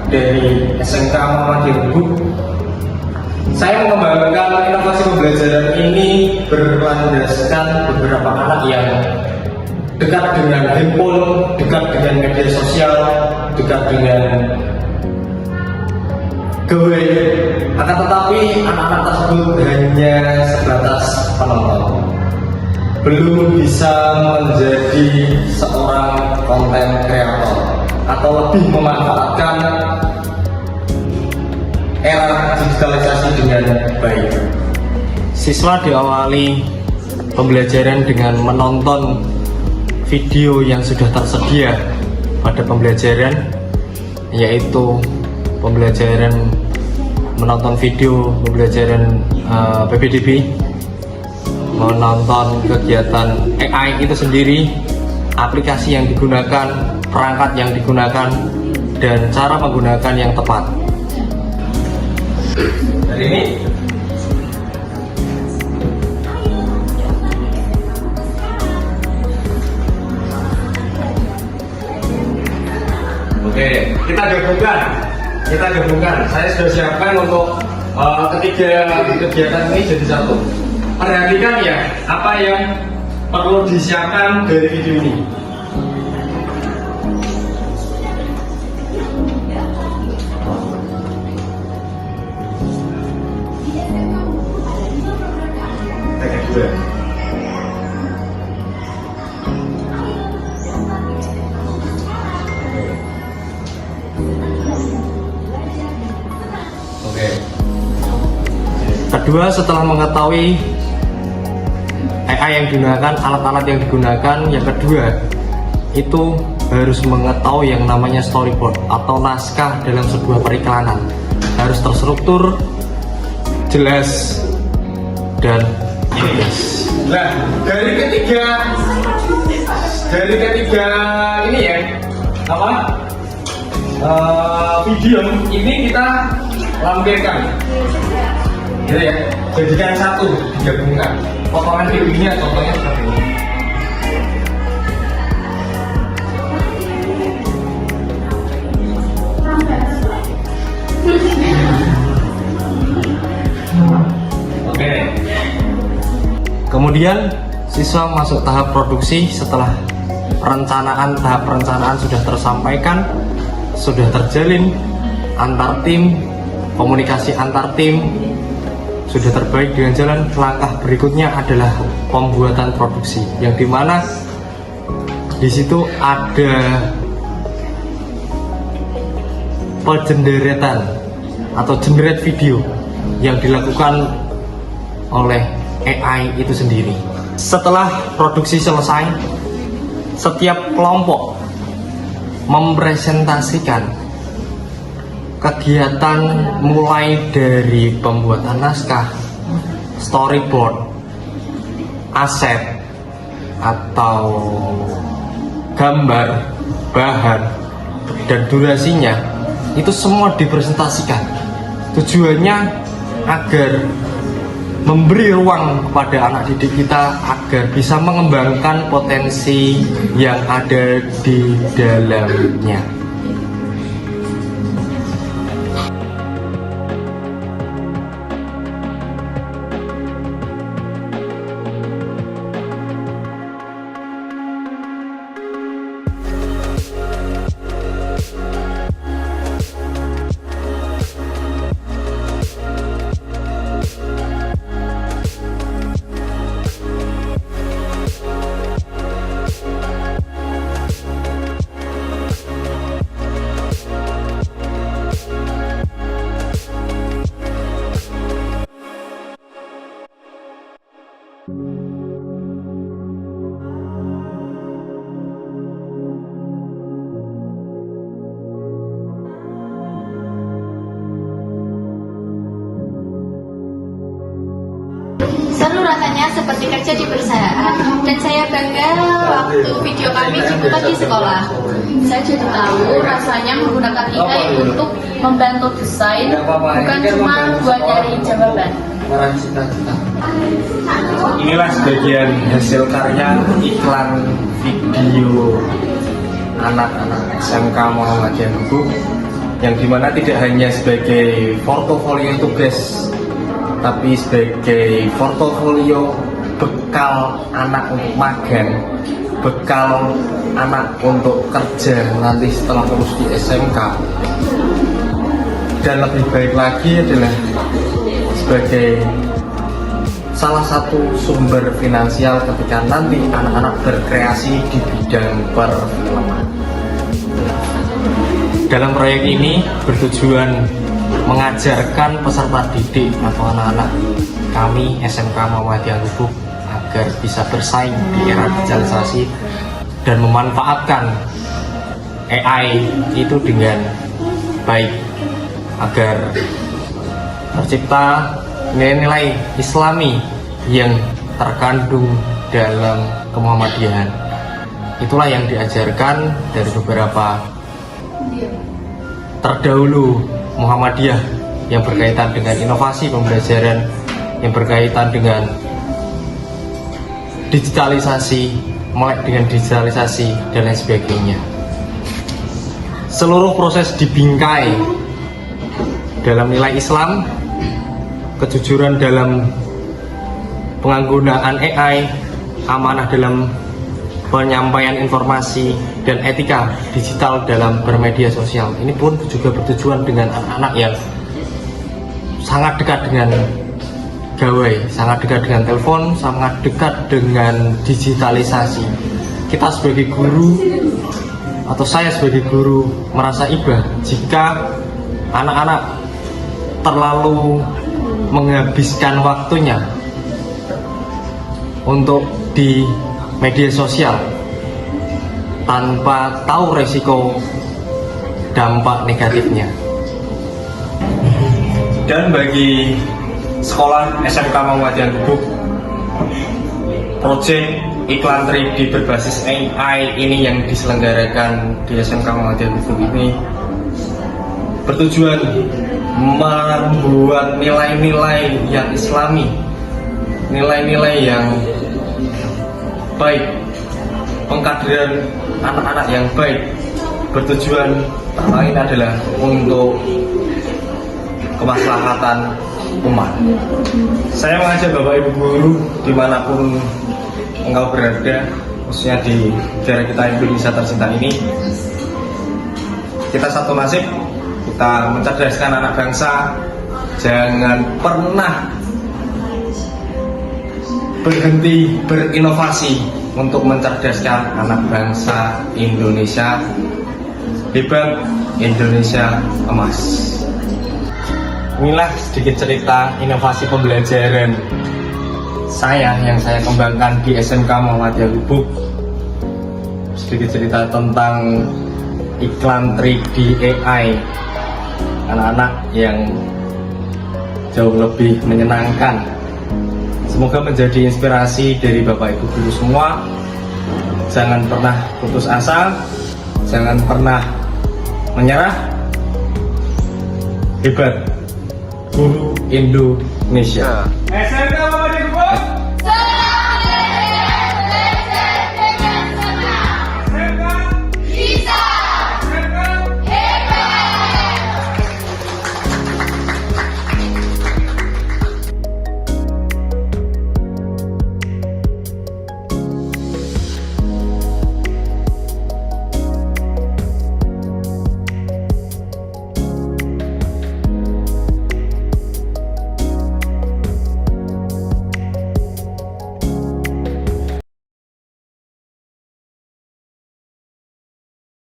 dari SMK Muhammadiyah Group. Saya mengembangkan inovasi pembelajaran ini berlandaskan beberapa anak yang dekat dengan handphone, dekat dengan media sosial, dekat dengan gawe. Akan tetapi anak-anak tersebut hanya sebatas penonton, belum bisa menjadi seorang konten kreator atau lebih memanfaatkan era digitalisasi dengan baik. Siswa diawali pembelajaran dengan menonton video yang sudah tersedia pada pembelajaran, yaitu pembelajaran menonton video pembelajaran PPDB, menonton kegiatan AI itu sendiri, aplikasi yang digunakan, perangkat yang digunakan, dan cara menggunakan yang tepat. Hari ini kita gabungkan. Saya sudah siapkan untuk ketiga kegiatan ini jadi satu. Perhatikan ya, apa yang perlu disiapkan dari video ini. Kedua, setelah mengetahui AI yang digunakan, alat-alat yang digunakan, yang kedua itu harus mengetahui yang namanya storyboard atau naskah dalam sebuah periklanan. Harus terstruktur, jelas, dan jelas. Nah, dari ketiga ini ya, video ini kita lampirkan. Gitu ya, jadikan satu, digabungkan. Potongan videonya contohnya seperti ini. Oke. Kemudian siswa masuk tahap produksi. Setelah tahap perencanaan sudah tersampaikan, sudah terjalin antar tim, komunikasi antar tim sudah terbaik dengan jalan. Langkah berikutnya adalah pembuatan produksi, yang dimana di situ ada penjenderetan atau jenderet video yang dilakukan oleh AI itu sendiri. Setelah produksi selesai, setiap kelompok mempresentasikan kegiatan mulai dari pembuatan naskah, storyboard, aset atau gambar, bahan, dan durasinya itu semua dipresentasikan. Tujuannya agar memberi ruang kepada anak didik kita agar bisa mengembangkan potensi yang ada di dalamnya. Seru rasanya seperti kerja di perusahaan, dan saya bangga waktu video kami dibuka di sekolah. Saya jadi tahu rasanya menggunakan AI untuk membantu desain, bukan cuma buat cari jawaban. Inilah sebagian hasil karya iklan video anak-anak SMK Muhammadiyah Group yang dimana tidak hanya sebagai portofolio tugas, tapi sebagai portofolio bekal anak untuk magang, bekal anak untuk kerja nanti setelah lulus di SMK. Dan lebih baik lagi adalah sebagai salah satu sumber finansial ketika nanti anak-anak berkreasi di bidang perfilman. Dalam proyek ini bertujuan mengajarkan peserta didik atau anak-anak kami SMK Muhammadiyah Lubuk agar bisa bersaing di era digitalisasi dan memanfaatkan AI itu dengan baik agar tercipta nilai-nilai Islami yang terkandung dalam kemuhammadiyahan. Itulah yang diajarkan dari beberapa terdahulu Muhammadiyah yang berkaitan dengan inovasi pembelajaran, yang berkaitan dengan digitalisasi, melek dengan digitalisasi dan lain sebagainya. Seluruh proses dibingkai dalam nilai Islam, kejujuran dalam penggunaan AI, amanah dalam penyampaian informasi, dan etika digital dalam bermedia sosial. Ini pun juga bertujuan dengan anak-anak yang sangat dekat dengan gawai, sangat dekat dengan telepon, sangat dekat dengan digitalisasi. Kita sebagai guru atau saya sebagai guru merasa iba jika anak-anak terlalu menghabiskan waktunya untuk di media sosial tanpa tahu resiko dampak negatifnya. Dan bagi sekolah SMK Muhammadiyah Lubuk, proyek iklan 3D berbasis AI ini yang diselenggarakan di SMK Muhammadiyah Lubuk ini bertujuan membuat nilai-nilai yang Islami, nilai-nilai yang baik, pengkaderan anak-anak yang baik, bertujuan tak lain adalah untuk kemaslahatan umat. Saya mengajak Bapak Ibu guru dimanapun engkau berada, khususnya di daerah kita Indonesia tercinta ini, kita satu nasib, kita mencerdaskan anak bangsa. Jangan pernah berhenti berinovasi untuk mencerdaskan anak bangsa Indonesia. Hebat Indonesia emas. Inilah sedikit cerita inovasi pembelajaran saya yang saya kembangkan di SMK Muhammadiyah Lubuk. Sedikit cerita tentang iklan 3D AI, anak-anak yang jauh lebih menyenangkan. Semoga menjadi inspirasi dari Bapak Ibu guru semua. Jangan pernah putus asa, jangan pernah menyerah. Hebat guru Indonesia.